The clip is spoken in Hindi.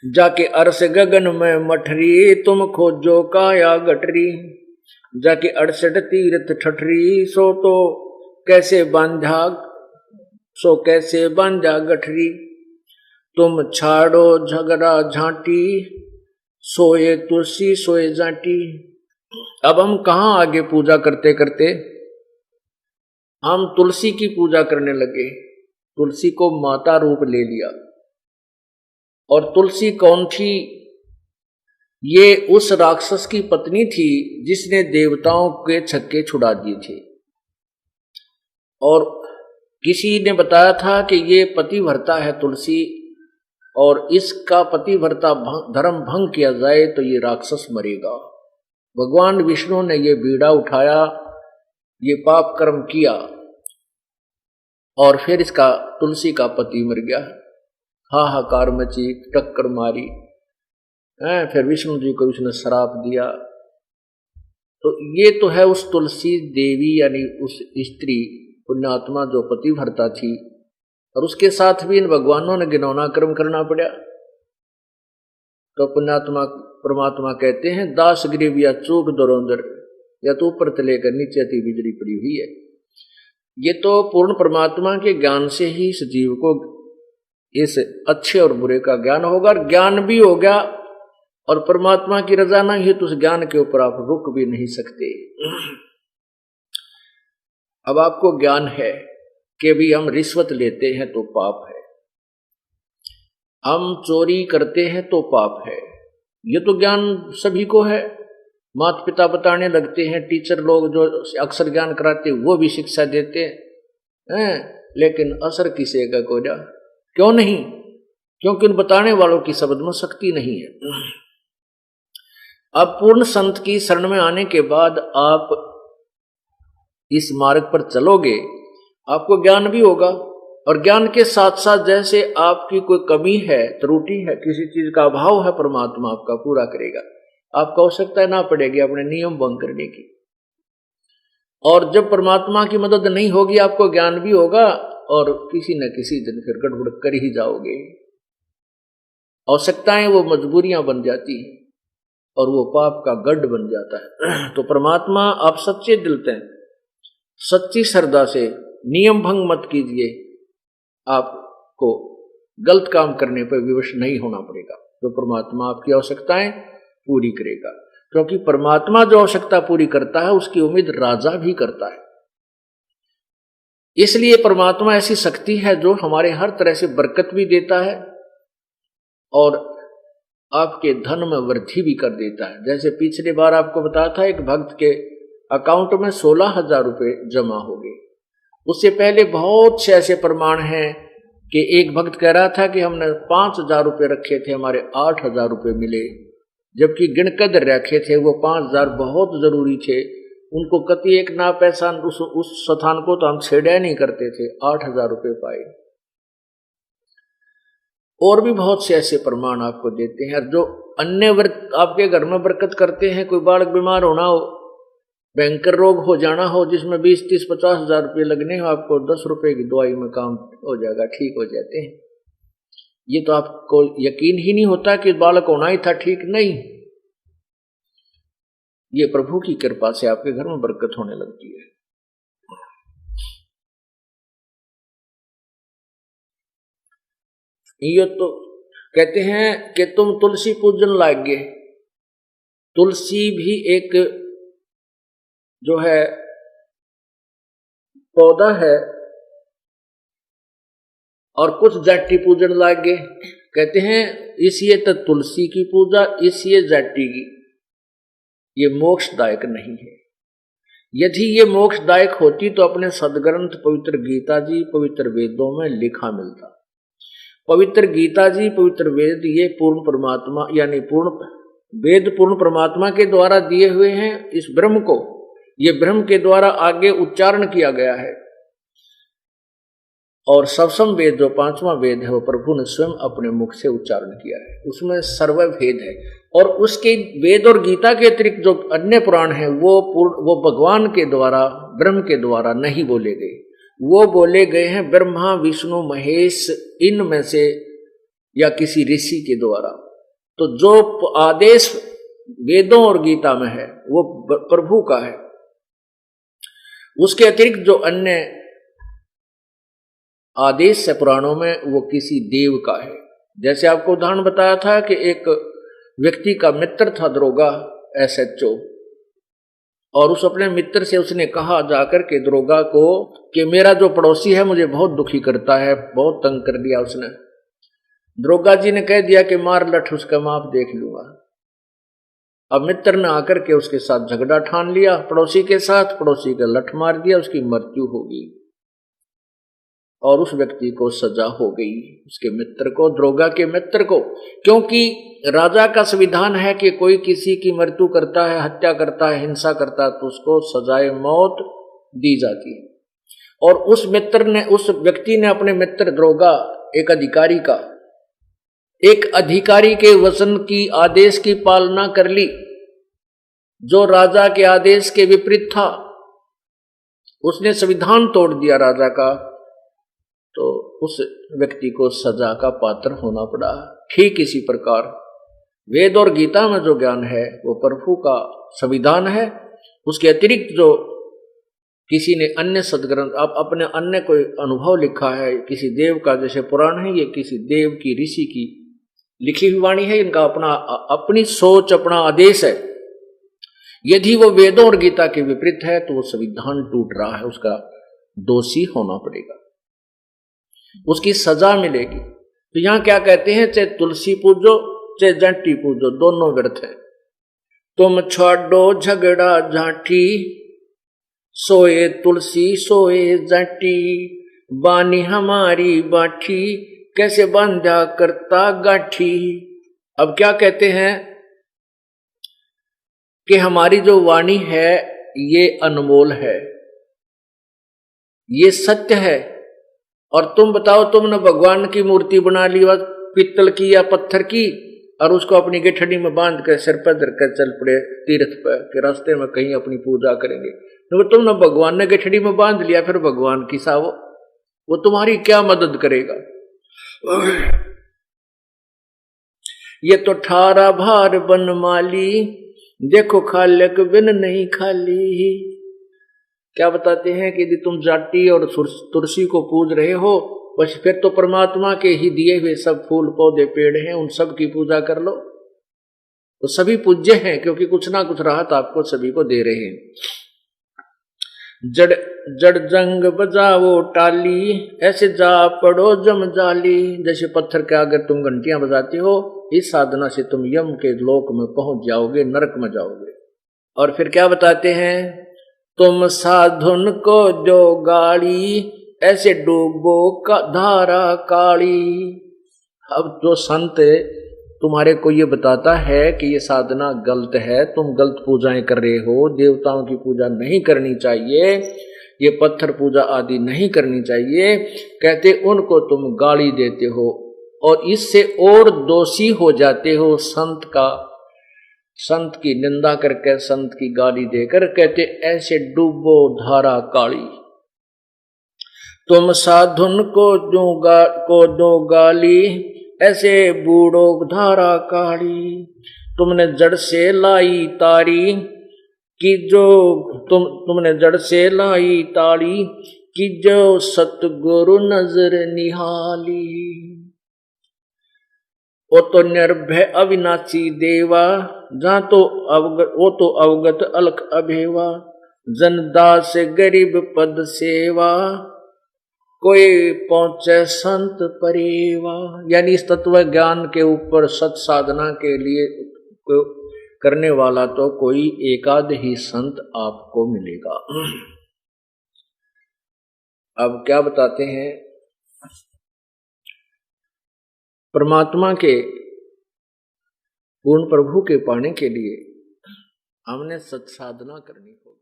जाके अर्श गगन में मठरी, तुम खोजो काया गठरी। जाके 68 तीर्थ ठठरी, सो तो कैसे बांझा, सो कैसे बांझा गठरी। तुम छाड़ो झगड़ा झांटी, सोए तुलसी सोए जाटी। अब हम कहां आगे पूजा करते करते हम तुलसी की पूजा करने लगे, तुलसी को माता रूप ले लिया। और तुलसी कौन थी? ये उस राक्षस की पत्नी थी जिसने देवताओं के छक्के छुड़ा दिए थे। और किसी ने बताया था कि ये पतिव्रता है तुलसी, और इसका पतिव्रता धर्म भंग किया जाए तो ये राक्षस मरेगा। भगवान विष्णु ने ये बीड़ा उठाया, ये पाप कर्म किया, और फिर इसका तुलसी का पति मर गया। हाहाकार मची, टक्कर मारी, फिर विष्णु जी को उसने श्राप दिया। तो ये तो है उस तुलसी देवी यानी उस स्त्री पुण्यात्मा जो पतिव्रता थी, और उसके साथ भी इन भगवानों ने घिनौना कर्म करना पड़ा। तो पुण्यात्मा परमात्मा कहते हैं, दास ग्रीव या चूक दरोंदर, या तो ऊपर से लेकर नीचे अति बिजली पड़ी हुई है। ये तो पूर्ण परमात्मा के ज्ञान से ही इस जीव को इस अच्छे और बुरे का ज्ञान होगा, और ज्ञान भी हो गया, और परमात्मा की रजा नहीं है तो उस ज्ञान के ऊपर आप रुक भी नहीं सकते। अब आपको ज्ञान है कि भी हम रिश्वत लेते हैं तो पाप है, हम चोरी करते हैं तो पाप है, ये तो ज्ञान सभी को है। माता पिता बताने लगते हैं, टीचर लोग जो अक्सर ज्ञान कराते वो भी शिक्षा देते हैं, लेकिन असर किसी का को जा क्यों नहीं? क्योंकि उन बताने वालों की शब्द में शक्ति नहीं है। अब पूर्ण संत की शरण में आने के बाद आप इस मार्ग पर चलोगे, आपको ज्ञान भी होगा, और ज्ञान के साथ साथ जैसे आपकी कोई कमी है, त्रुटि है, किसी चीज का अभाव है, परमात्मा आपका पूरा करेगा। आपको आवश्यकता ना पड़ेगी अपने नियम भंग करने की। और जब परमात्मा की मदद नहीं होगी, आपको ज्ञान भी होगा, और किसी न किसी दिन फिर गड़बड़ कर ही जाओगे। आवश्यकताएं वो मजबूरियां बन जाती हैं, और वो पाप का गढ़ बन जाता है। तो परमात्मा आप सच्चे दिल से, सच्ची श्रद्धा से नियम भंग मत कीजिए, आपको गलत काम करने पर विवश नहीं होना पड़ेगा। तो परमात्मा आपकी आवश्यकताएं पूरी करेगा, क्योंकि परमात्मा जो आवश्यकता पूरी करता है उसकी उम्मीद राजा भी करता है। इसलिए परमात्मा ऐसी शक्ति है जो हमारे हर तरह से बरकत भी देता है और आपके धन में वृद्धि भी कर देता है। जैसे पिछली बार आपको बताया था, एक भक्त के अकाउंट में 16,000 रुपये जमा हो गए। उससे पहले बहुत से ऐसे प्रमाण हैं कि एक भक्त कह रहा था कि हमने 5,000 रुपये रखे थे, हमारे 8,000 रुपये मिले, जबकि गिनकर रखे थे वो 5,000 बहुत जरूरी थे। उनको कति एक ना पैसा उस स्थान को तो हम छेड़ा नहीं करते थे, 8,000 रुपये पाए। और भी बहुत से ऐसे प्रमाण आपको देते हैं। जो अन्य आपके घर में बरकत करते हैं, कोई बालक बीमार होना हो, भयंकर रोग हो जाना हो जिसमें 20, 30, 50,000 रुपये लगने हो, आपको 10 रुपये की दवाई में काम हो जाएगा, ठीक हो जाते हैं। ये तो आपको यकीन ही नहीं होता कि बालक होना ही था, ठीक नहीं। ये प्रभु की कृपा से आपके घर में बरकत होने लगती है। ये तो कहते हैं कि तुम तुलसी पूजन लागे। तुलसी भी एक जो है पौधा है, और कुछ जाति पूजन लागे। कहते हैं इसलिए तो तुलसी की पूजा, इसलिए जाति की, ये मोक्षदायक नहीं है। यदि ये मोक्षदायक होती तो अपने सदग्रंथ पवित्र गीता जी, पवित्र वेदों में लिखा मिलता। पवित्र गीता जी, पवित्र वेद, ये पूर्ण परमात्मा यानी पूर्ण वेद पूर्ण परमात्मा के द्वारा दिए हुए हैं। इस ब्रह्म को, ये ब्रह्म के द्वारा आगे उच्चारण किया गया है। और सवसम वेद जो 5वां वेद है वो प्रभु ने स्वयं अपने मुख से उच्चारण किया है, उसमें सर्वभेद है। और उसके वेद और गीता के अतिरिक्त जो अन्य पुराण हैं वो भगवान के द्वारा, ब्रह्म के द्वारा नहीं बोले गए, वो बोले गए हैं ब्रह्मा विष्णु महेश इनमें से या किसी ऋषि के द्वारा। तो जो आदेश वेदों और गीता में है वो प्रभु का है। उसके अतिरिक्त जो अन्य आदेश है पुराणों में वो किसी देव का है। जैसे आपको उदाहरण बताया था कि एक व्यक्ति का मित्र था दरोगा SHO, और उस अपने मित्र से उसने कहा जाकर के दरोगा को कि मेरा जो पड़ोसी है मुझे बहुत दुखी करता है, बहुत तंग कर दिया उसने। दरोगा जी ने कह दिया कि मार लठ उसका माप देख लूंगा। अब मित्र ने आकर के उसके साथ झगड़ा ठान लिया पड़ोसी के साथ, पड़ोसी का लठ मार दिया, उसकी मृत्यु हो गई और उस व्यक्ति को सजा हो गई, उसके मित्र को, दरोगा के मित्र को। क्योंकि राजा का संविधान है कि कोई किसी की मृत्यु करता है, हत्या करता है, हिंसा करता है तो उसको सजाए मौत दी जाती है। और उस व्यक्ति ने अपने मित्र दरोगा, एक अधिकारी के वचन की, आदेश की पालना कर ली जो राजा के आदेश के विपरीत था। उसने संविधान तोड़ दिया राजा का, तो उस व्यक्ति को सजा का पात्र होना पड़ा। ठीक इसी प्रकार वेद और गीता में जो ज्ञान है वो प्रभु का संविधान है। उसके अतिरिक्त जो किसी ने अन्य सदग्रंथ, आप अपने अन्य कोई अनुभव लिखा है किसी देव का, जैसे पुराण है ये किसी देव की, ऋषि की लिखी हुई वाणी है, इनका अपनी सोच, अपना आदेश है। यदि वो वेदों और गीता के विपरीत है तो वो संविधान टूट रहा है, उसका दोषी होना पड़ेगा, उसकी सजा मिलेगी। तो यहां क्या कहते हैं, चाहे तुलसी पूजो चाहे जंटी पूजो, दोनों व्यर्थ है। तुम छोड़ो झगड़ा झांटी, सोए तुलसी सोए जंटी, बानी हमारी बाठी, कैसे बांधा करता गाठी। अब क्या कहते हैं कि हमारी जो वाणी है ये अनमोल है, ये सत्य है। और तुम बताओ, तुमने भगवान की मूर्ति बना ली पित्तल की या पत्थर की, और उसको अपनी गठड़ी में बांध कर सिर पर धरकर चल पड़े तीर्थ पर कि रास्ते में कहीं अपनी पूजा करेंगे। तो तुमने भगवान ने गठड़ी में बांध लिया, फिर भगवान की सावो, वो तुम्हारी क्या मदद करेगा। ये तो ठारा भार बनमाली, देखो खालक बिन नहीं खाली। क्या बताते हैं कि यदि तुम जाटी और तुलसी को पूज रहे हो, बस फिर तो परमात्मा के ही दिए हुए सब फूल पौधे पेड़ हैं, उन सब की पूजा कर लो, तो सभी पूज्य हैं, क्योंकि कुछ ना कुछ राहत आपको सभी को दे रहे हैं। जड़ जंग बजाओ टाली, ऐसे जा पड़ो जम जाली। जैसे पत्थर के आगे तुम घंटियां बजाते हो, इस साधना से तुम यम के लोक में पहुंच जाओगे, नरक में जाओगे। और फिर क्या बताते हैं, तुम साधुन को जो गाड़ी, ऐसे डूबो का धारा काली। अब जो संत तुम्हारे को ये बताता है कि ये साधना गलत है, तुम गलत पूजाएं कर रहे हो, देवताओं की पूजा नहीं करनी चाहिए, ये पत्थर पूजा आदि नहीं करनी चाहिए, कहते उनको तुम गाली देते हो और इससे और दोषी हो जाते हो। संत की निंदा करके, संत की गाली देकर, कहते ऐसे डूबो धारा काली। तुम साधुन को दो गाली, ऐसे बूढ़ो धारा काली। तुमने जड़ से लाई तारी कि जो तुमने जड़ से लाई तारी कि जो सतगुरु नजर निहाली। वो तो निर्भय अविनाशी देवा, जहां तो अवगत अलख अभेवा। जनदास गरीब पद सेवा, कोई पहुंचे संत परेवा। यानी इस तत्व ज्ञान के ऊपर सत साधना के लिए करने वाला तो कोई एकाध ही संत आपको मिलेगा। अब क्या बताते हैं, परमात्मा के पूर्ण प्रभु के पाने के लिए हमने सत साधना करनी होगी।